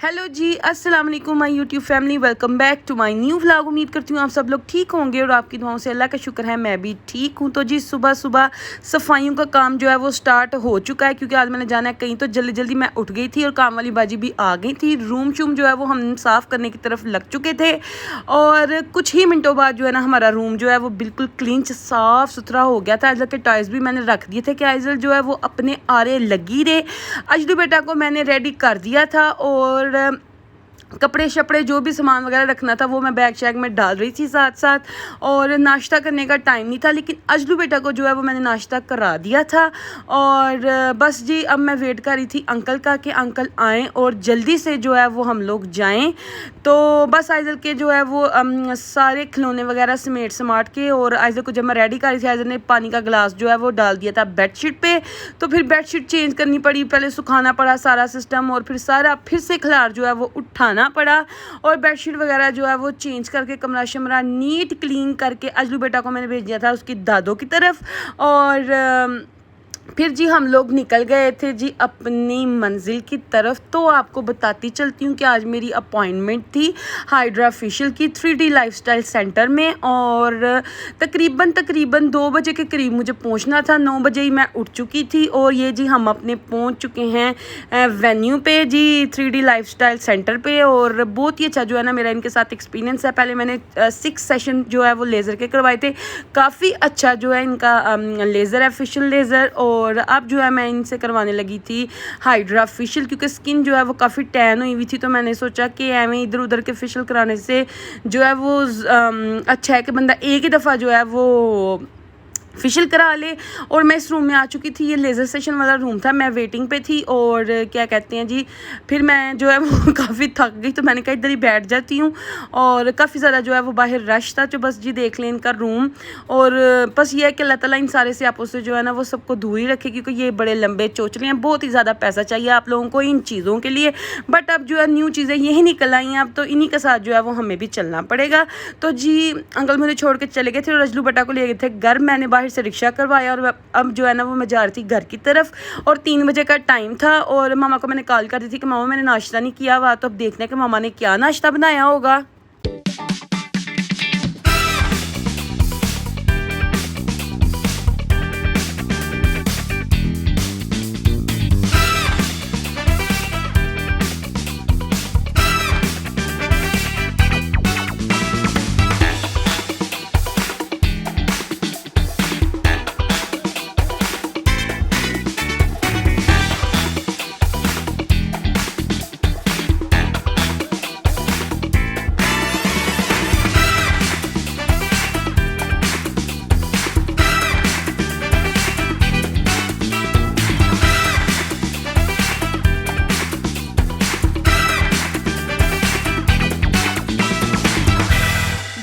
Hello ji, अस्सलाम वालेकुम my YouTube family. Welcome back to my new vlog. उम्मीद करती हूँ आप सब लोग ठीक होंगे और आपकी दुआओं से अल्लाह का शुक्र है मैं भी ठीक हूँ। तो जी सुबह सुबह सफाइयों का काम जो है वो स्टार्ट हो चुका है, क्योंकि आज मैंने जाना है कहीं। तो जल्दी जल्दी मैं उठ गई थी और काम वाली बाजी भी आ गई थी। रूम शूम जो है वो हम साफ़ करने की तरफ लग चुके थे और कुछ ही मिनटों बाद जो है ना हमारा रूम जो है वो बिल्कुल क्लीन साफ़ सुथरा हो गया था। आइजल के टॉयज़ भी मैंने रख दिए थे कि आइजल जो है वो अपने आरे लगी रहे। अजलू बेटा को मैंने रेडी कर दिया था और कपड़े शपड़े जो भी सामान वगैरह रखना था वो मैं बैग शैग में डाल रही थी साथ साथ। और नाश्ता करने का टाइम नहीं था, लेकिन अजलू बेटा को जो है वो मैंने नाश्ता करा दिया था। और बस जी अब मैं वेट कर रही थी अंकल का कि अंकल आएँ और जल्दी से जो है वो हम लोग जाएं। तो बस आइजल के जो है वो सारे खिलौने वगैरह समेट समाट के, और आइजल को जब मैं रेडी कर रही थी आइजल ने पानी का गिलास जो है वो डाल दिया था बेडशीट पे। तो फिर बेडशीट चेंज करनी पड़ी, पहले सुखाना पड़ा सारा सिस्टम और फिर से खिलार जो है वो उठाना पड़ा। और बेडशीट वगैरह जो है वो चेंज करके कमरा शमरा नीट क्लीन करके अजलू बेटा को मैंने भेज दिया था उसकी दादों की तरफ। और फिर जी हम लोग निकल गए थे जी अपनी मंजिल की तरफ। तो आपको बताती चलती हूँ कि आज मेरी अपॉइंटमेंट थी हाइड्रा फेशियल की 3D लाइफस्टाइल सेंटर में, और तकरीबन 2 बजे के करीब मुझे पहुँचना था। 9 बजे ही मैं उठ चुकी थी और ये जी हम अपने पहुँच चुके हैं वेन्यू पे जी 3D लाइफस्टाइल सेंटर पे। और बहुत ही अच्छा जो है ना मेरा इनके साथ एक्सपीरियंस है। पहले मैंने 6 सेशन जो है वो लेज़र के करवाए थे, काफ़ी अच्छा जो है इनका लेज़र है, फेशियल लेज़र। और अब जो है मैं इनसे करवाने लगी थी हाइड्रा फेशियल, क्योंकि स्किन जो है वो काफ़ी टैन हुई हुई थी। तो मैंने सोचा कि एवं इधर उधर के फेशियल कराने से जो है वो अच्छा है कि बंदा एक ही दफ़ा जो है वो फेशियल करा ले। और मैं इस रूम में आ चुकी थी, ये लेज़र सेशन वाला रूम था। मैं वेटिंग पे थी और क्या कहते हैं जी फिर मैं जो है वो काफ़ी थक गई, तो मैंने कहा इधर ही बैठ जाती हूँ। और काफ़ी ज़्यादा जो है वो बाहर रश था। तो बस जी देख लें इनका रूम। और बस ये है कि अल्लाह ताला इन सारे से आपस से जो है ना वो सबको दूर ही रखे, क्योंकि ये बड़े लंबे चोचले हैं। बहुत ही ज़्यादा पैसा चाहिए आप लोगों को इन चीज़ों के लिए, बट अब जो है न्यू चीज़ें यही निकल आई हैं अब, तो इन्हीं के साथ जो है वो हमें भी चलना पड़ेगा। तो जी अंकल मुझे छोड़ के चले गए थे और अजलू बेटा को ले गए थे घर। मैंने बाहर से रिक्शा करवाया और अब जो है ना वो मैं जा रही थी घर की तरफ। और 3 बजे का टाइम था और मामा को मैंने कॉल कर दी थी कि मामा मैंने नाश्ता नहीं किया हुआ। तो अब देखने कि मामा ने क्या नाश्ता बनाया होगा।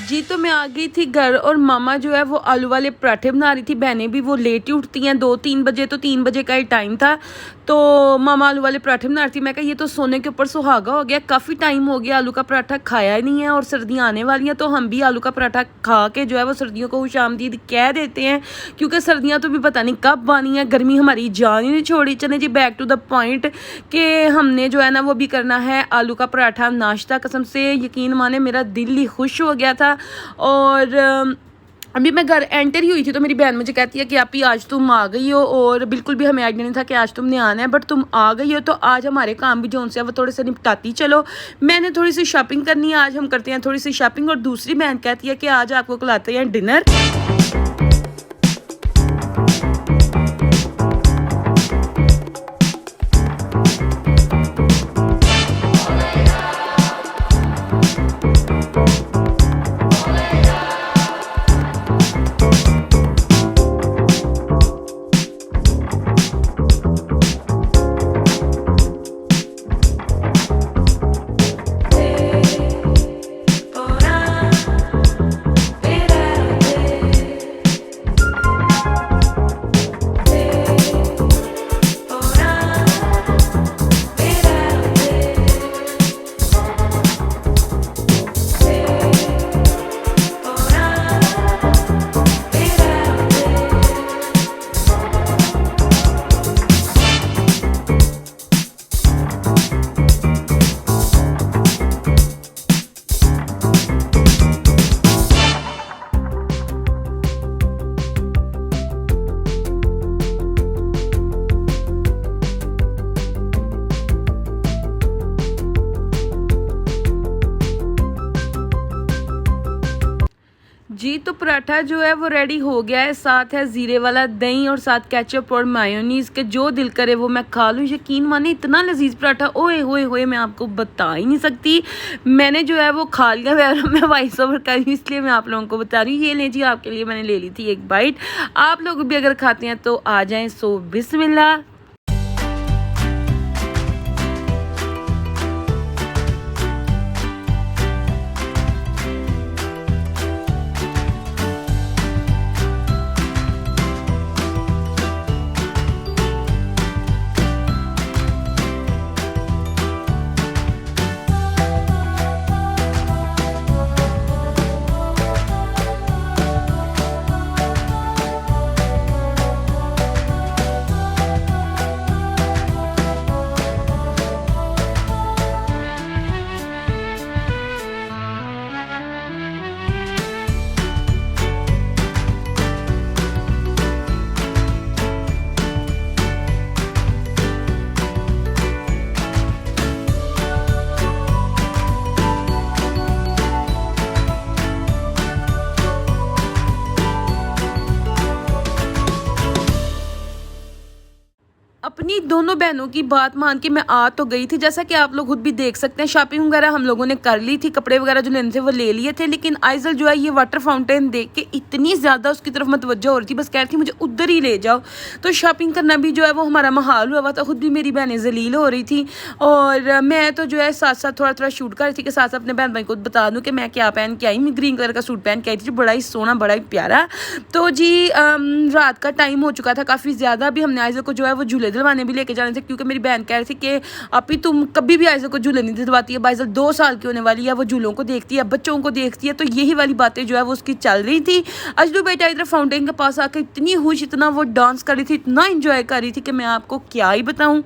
जी तो मैं आ गई थी घर और मामा जो है वो आलू वाले पराठे बना रही थी। बहनें भी वो लेट ही उठती हैं 2-3 बजे, तो 3 बजे का ही टाइम था। तो मामा आलू वाले पराठे बना रही थी। मैं कहा ये तो सोने के ऊपर सुहागा हो गया, काफ़ी टाइम हो गया आलू का पराठा खाया ही नहीं है और सर्दियाँ आने वाली हैं, तो हम भी आलू का पराठा खा के जो है वो सर्दियों को खुशामदीद कह देते हैं, क्योंकि सर्दियाँ तो भी पता नहीं कब आनी है। गर्मी हमारी जान ही नहीं छोड़ी। चले जी बैक टू द पॉइंट कि हमने जो है ना वो भी करना है आलू का पराठा नाश्ता। कसम से यकीन माने मेरा दिल ही खुश हो गया था। और अभी मैं घर एंटर ही हुई थी तो मेरी बहन मुझे कहती है कि आप ही आज तुम आ गई हो, और बिल्कुल भी हमें आइडिया नहीं था कि आज तुमने आना है, बट तुम आ गई हो। तो आज हमारे काम भी जो उनसे वो थोड़े से निपटाती चलो। मैंने थोड़ी सी शॉपिंग करनी है, आज हम करते हैं थोड़ी सी शॉपिंग। और दूसरी बहन कहती है कि आज आपको खिलाते हैं डिनर। पराठा जो है वो रेडी हो गया है, साथ है ज़ीरे वाला दही और साथ केचप और मायोनीज़ के जो दिल करे वो मैं खा लूँ। यकीन माने इतना लजीज पराठा, ओए होए होए, मैं आपको बता ही नहीं सकती। मैंने जो है वो खा लिया, मैं वॉइस ओवर कर रही हूँ इसलिए मैं आप लोगों को बता रही हूँ। ये ले जी, आपके लिए मैंने ले ली थी एक बाइट। आप लोग भी अगर खाते हैं तो आ जाएँ। सो बिस्मिल्लाह। अपनी दोनों बहनों की बात मान के मैं आ तो गई थी, जैसा कि आप लोग खुद भी देख सकते हैं। शॉपिंग वगैरह हम लोगों ने कर ली थी, कपड़े वगैरह जो लेने थे वो ले लिए थे। लेकिन आइजल जो है ये वाटर फाउंटेन देख के इतनी ज़्यादा उसकी तरफ मतवज्जो हो रही थी, बस कह रही थी मुझे उधर ही ले जाओ। तो शॉपिंग करना भी जो है वो हमारा महाल हुआ था। खुद भी मेरी बहनें जलील हो रही थी और मैं तो जो है साथ साथ थोड़ा थोड़ा शूट कर रही थी कि साथ साथ अपने बहन भाई को बता दूँ कि मैं क्या पहन के आई। मैं ग्रीन कलर का सूट पहन के आई थी, बड़ा ही सोना, बड़ा ही प्यारा। तो जी रात का टाइम हो चुका था काफ़ी ज़्यादा। अभी हमने आइजल को जो है वो झूले दिलवाने भी लेके जाने थे, क्योंकि मेरी बहन कह रही थी कि अभी तुम कभी भी आइजल को झूले नहीं दिलवाती है। आइजल 2 साल की होने वाली है, वो झूलों को देखती है, बच्चों को देखती है। तो यही वाली बातें जो है वो उसकी चल रही थी। अजलू बेटा इधर फाउंटेन के पास आकर इतनी खुश, इतना वो डांस कर रही थी, इतना इंजॉय कर रही थी कि मैं आपको क्या ही बताऊँ।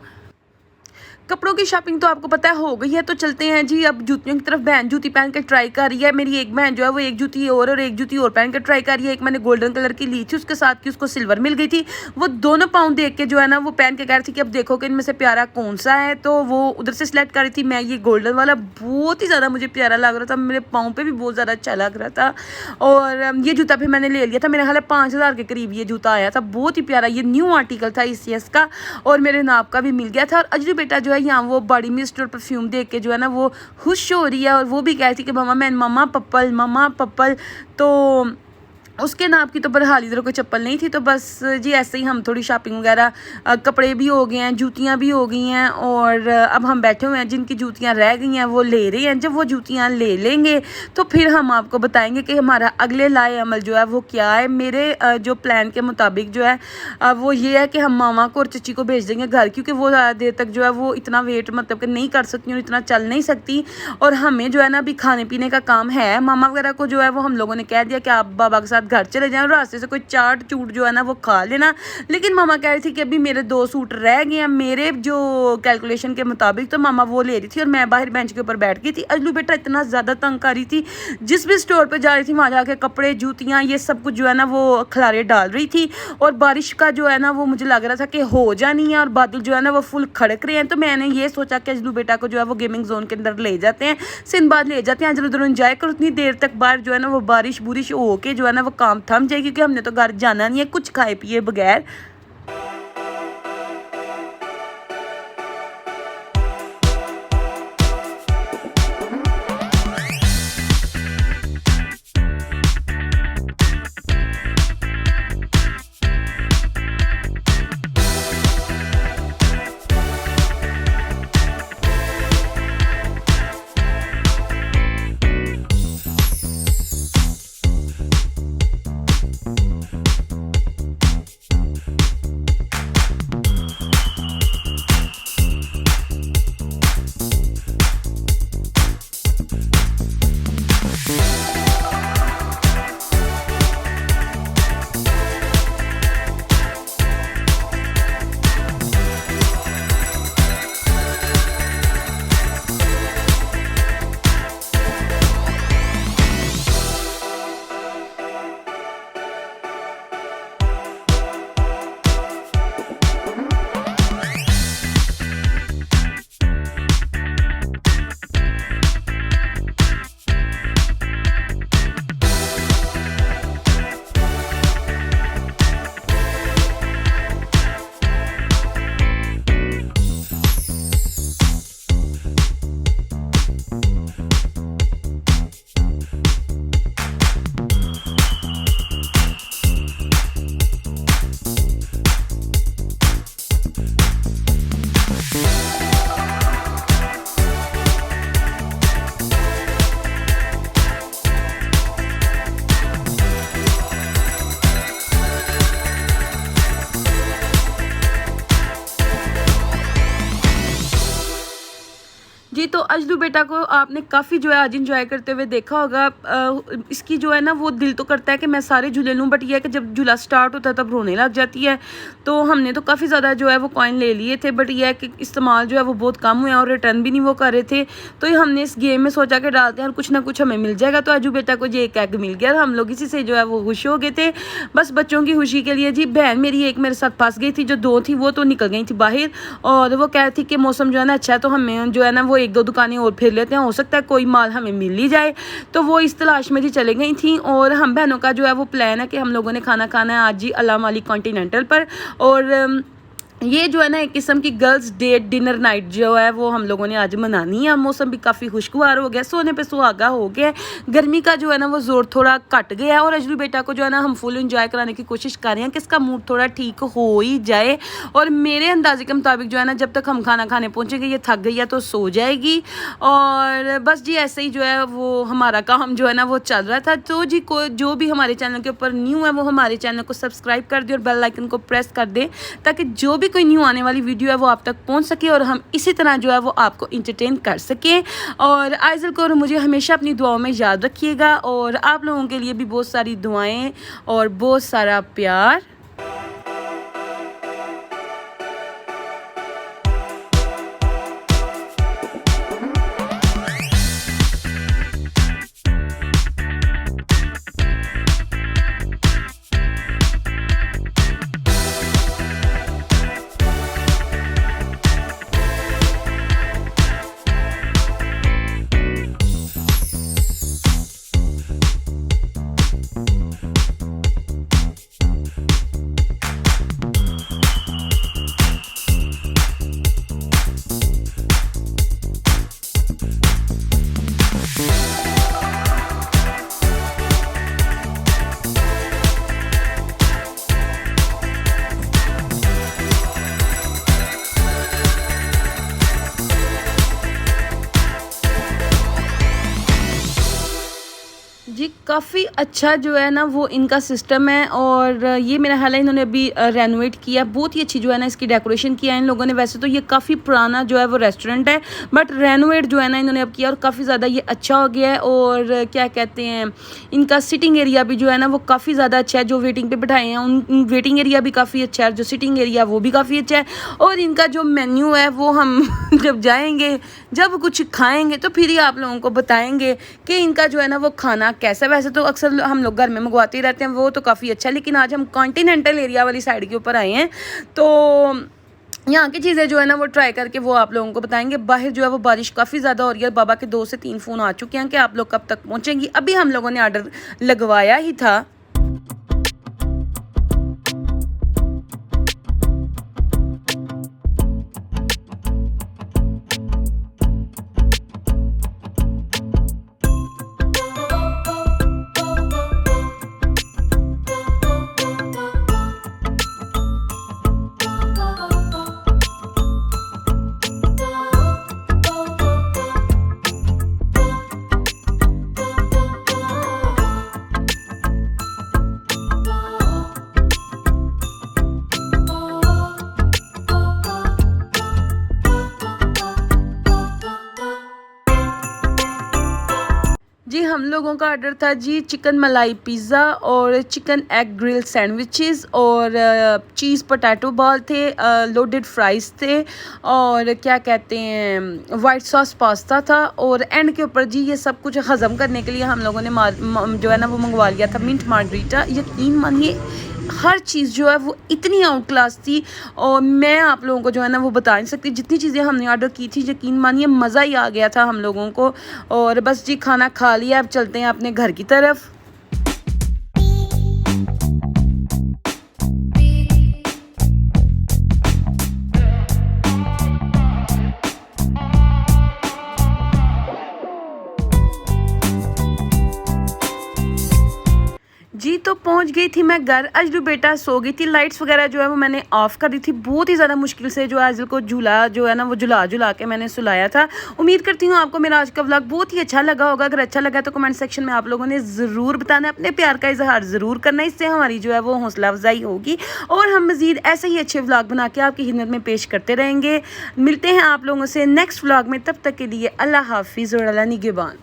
कपड़ों की शॉपिंग तो आपको पता है हो गई है। तो चलते हैं जी अब जूतियों की तरफ। बहन जूती पहन के ट्राई कर रही है। मेरी एक बहन जो है वो एक जूती और एक जूती और पहन के ट्राई कर रही है। एक मैंने गोल्डन कलर की ली थी, उसके साथ की उसको सिल्वर मिल गई थी। वो दोनों पाँव देख के जो है ना वो पहन के कह रही थी कि अब देखो कि इनमें से प्यारा कौन सा है। तो वो उधर से सिलेक्ट कर रही थी। मैं ये गोल्डन वाला बहुत ही ज़्यादा मुझे प्यारा लग रहा था, मेरे पाँव पर भी बहुत ज़्यादा अच्छा लग रहा था। और ये जूता फिर मैंने ले लिया था। मेरे ख्याल 5000 के करीब ये जूता आया था, बहुत ही प्यारा। ये न्यू आर्टिकल था ECS का और मेरे नाप का भी मिल गया था। और अजलू बेटा जो है यहाँ वो बॉडी मिस्ट और परफ्यूम देख के जो है ना वो खुश हो रही है और वो भी कह रही थी कि मम्मा पप्पल। तो उसके नाप की तो बहरहाल इधर कोई चप्पल नहीं थी। तो बस जी ऐसे ही हम थोड़ी शॉपिंग वगैरह, कपड़े भी हो गए हैं, जूतियां भी हो गई हैं और अब हम बैठे हुए हैं। जिनकी जूतियां रह गई हैं वो ले रहे हैं। जब वो जूतियां ले लेंगे तो फिर हम आपको बताएंगे कि हमारा अगले लाए अमल जो है वो क्या है। मेरे जो प्लान के मुताबिक जो है वो ये है कि हम मामा को और चची को भेज देंगे घर, क्योंकि वो ज़्यादा देर तक जो है वो इतना वेट मतलब कि नहीं कर सकती और इतना चल नहीं सकती। और हमें जो है ना अभी खाने पीने का काम है। मामा वगैरह को जो है वो हम लोगों ने कह दिया कि आप बाबा के साथ घर चले जाएं और रास्ते से कोई चाट चूट जो है ना वो खा लेना। लेकिन मामा कह रही थी कि अभी मेरे 2 सूट रह गए हैं मेरे जो कैलकुलेशन के मुताबिक। तो मामा वो ले रही थी और मैं बाहर बेंच के ऊपर बैठ गई थी। अजलू बेटा इतना ज़्यादा तंग कर रही थी, जिस भी स्टोर पर जा रही थी वहाँ जाके कपड़े, जूतियाँ, ये सब कुछ जो है ना वो खलारे डाल रही थी। और बारिश का जो है ना वो मुझे लग रहा था कि हो जानी है और बादल जो है ना वो फुल खड़क रहे हैं। तो मैंने ये सोचा कि अजलू बेटा को जो है वो गेमिंग जोन के अंदर ले जाते हैं, सिंदबाद ले जाते हैं, उधर एंजॉय करो। उतनी देर तक बाहर जो है ना वो बारिश बुरिश हो के जो है ना वो काम थम जाएगी, क्योंकि हमने तो घर जाना नहीं है कुछ खाए पिए बगैर। अजलू बेटा को आपने काफ़ी जो है आज इंजॉय करते हुए देखा होगा। इसकी जो है ना वो दिल तो करता है कि मैं सारे झूले लूँ, बट ये है कि जब झूला स्टार्ट होता है तब रोने लग जाती है। तो हमने तो काफ़ी ज़्यादा जो है वो कॉइन ले लिए थे, बट ये है कि इस्तेमाल जो है वो बहुत कम हुआ और रिटर्न भी नहीं वो कर रहे थे। तो ये हमने इस गेम में सोचा कि डालते हैं और कुछ ना कुछ हमें मिल जाएगा। तो अजू बेटा को ये एक एग मिल गया, हम लोग इसी से जो है वो खुश हो गए थे। बस बच्चों की खुशी के लिए जी बहन मेरी एक मेरे साथ फंस गई थी, जो 2 थी वो तो निकल गई थी बाहर, और वो कह रही थी कि मौसम जो है ना अच्छा है, तो हमें जो है ना वो 1-2 दुकानें और फिर लेते हैं, हो सकता है कोई माल हमें मिल ही जाए। तो वो इस तलाश में जी चले गई थी। और हम बहनों का जो है वो प्लान है कि हम लोगों ने खाना खाना है आज जी अलाम वाली कॉन्टिनेंटल पर। और ये जो है ना एक किस्म की गर्ल्स डेट डिनर नाइट जो है वो हम लोगों ने आज मनानी है। मौसम भी काफ़ी खुशगवार हो गया, सोने पे सुहागा हो गया, गर्मी का जो है ना वो ज़ोर थोड़ा घट गया है। और अजलू बेटा को जो है ना हम फुल इंजॉय कराने की कोशिश कर रहे हैं कि इसका मूड थोड़ा ठीक हो ही जाए। और मेरे अंदाजे के मुताबिक जो है ना जब तक हम खाना खाने पहुँचेंगे ये थक गई है तो सो जाएगी। और बस जी ऐसे ही जो है वो हमारा काम जो है ना वो चल रहा था। तो जी को जो भी हमारे चैनल के ऊपर न्यू है वो हमारे चैनल को सब्सक्राइब कर दे और बेल आइकन को प्रेस कर दे, ताकि जो भी कोई न्यू आने वाली वीडियो है वो आप तक पहुंच सके और हम इसी तरह जो है वो आपको इंटरटेन कर सकें। और आइज़ल को और मुझे हमेशा अपनी दुआओं में याद रखिएगा, और आप लोगों के लिए भी बहुत सारी दुआएं और बहुत सारा प्यार। जी काफ़ी अच्छा जो है ना वो इनका सिस्टम है। और ये मेरा ख्याल है इन्होंने अभी रेनोवेट किया, बहुत ही अच्छी जो है ना इसकी डेकोरेशन किया है इन लोगों ने। वैसे तो ये काफ़ी पुराना जो है वो रेस्टोरेंट है, बट रेनोवेट जो है ना इन्होंने अब किया और काफ़ी ज़्यादा ये अच्छा हो गया है। और क्या कहते हैं, इनका सिटिंग एरिया भी जो है ना वो काफ़ी ज़्यादा अच्छा है। जो वेटिंग पे बिठाए हैं उन वेटिंग एरिया भी काफ़ी अच्छा है, जो सिटिंग एरिया वो भी काफ़ी अच्छा है। और इनका जो मेन्यू है वो हम जब जाएंगे, जब कुछ खाएंगे तो फिर ही आप लोगों को बताएंगे कि इनका जो है ना वो खाना कैसा। वैसे तो अक्सर हम लोग घर में मंगवाते ही रहते हैं, वो तो काफ़ी अच्छा है, लेकिन आज हम कॉन्टिनेंटल एरिया वाली साइड के ऊपर आए हैं तो यहाँ की चीज़ें जो है ना वो ट्राई करके वो आप लोगों को बताएंगे। बाहर जो है वो बारिश काफ़ी ज़्यादा हो रही है। बाबा के 2 से 3 फ़ोन आ चुके हैं कि आप लोग कब तक पहुँचेंगी। अभी हम लोगों ने ऑर्डर लगवाया ही था। जी हम लोगों का ऑर्डर था जी चिकन मलाई पिज़्ज़ा और चिकन एग ग्रिल सैंडविचेस और चीज़ पोटैटो बॉल थे, लोडेड फ्राइज़ थे, और क्या कहते हैं वाइट सॉस पास्ता था। और एंड के ऊपर जी ये सब कुछ हज़म करने के लिए हम लोगों ने जो है ना वो मंगवा लिया था मिंट मार्गरीटा। यकीन मानिए हर चीज़ जो है वो इतनी आउट क्लास थी और मैं आप लोगों को जो है ना वो बता नहीं सकती। जितनी चीज़ें हमने ऑर्डर की थी यकीन मानिए मज़ा ही आ गया था हम लोगों को। और बस जी खाना खा लिया, अब चलते हैं अपने घर की तरफ। जी तो पहुंच पहुंच गई थी मैं घर। अजलू बेटा सो गई थी, लाइट्स वगैरह जो है वो मैंने ऑफ कर दी थी। बहुत ही ज़्यादा मुश्किल से जो है अजल को झूला जो है ना वो झुला के मैंने सुलाया था। उम्मीद करती हूँ आपको मेरा आज का व्लॉग बहुत ही अच्छा लगा होगा। अगर अच्छा लगा तो कमेंट सेक्शन में आप लोगों ने ज़रूर बताना, अपने प्यार का इजहार ज़रूर करना, इससे हमारी जो है वो हौसला अफजाई होगी और हम मज़ीद ऐसे ही अच्छे व्लॉग बना के आपकी खिदमत में पेश करते रहेंगे। मिलते हैं आप लोगों से नेक्स्ट व्लॉग में, तब तक के लिए अल्लाह हाफिज़ और अल्लाह निगहबान।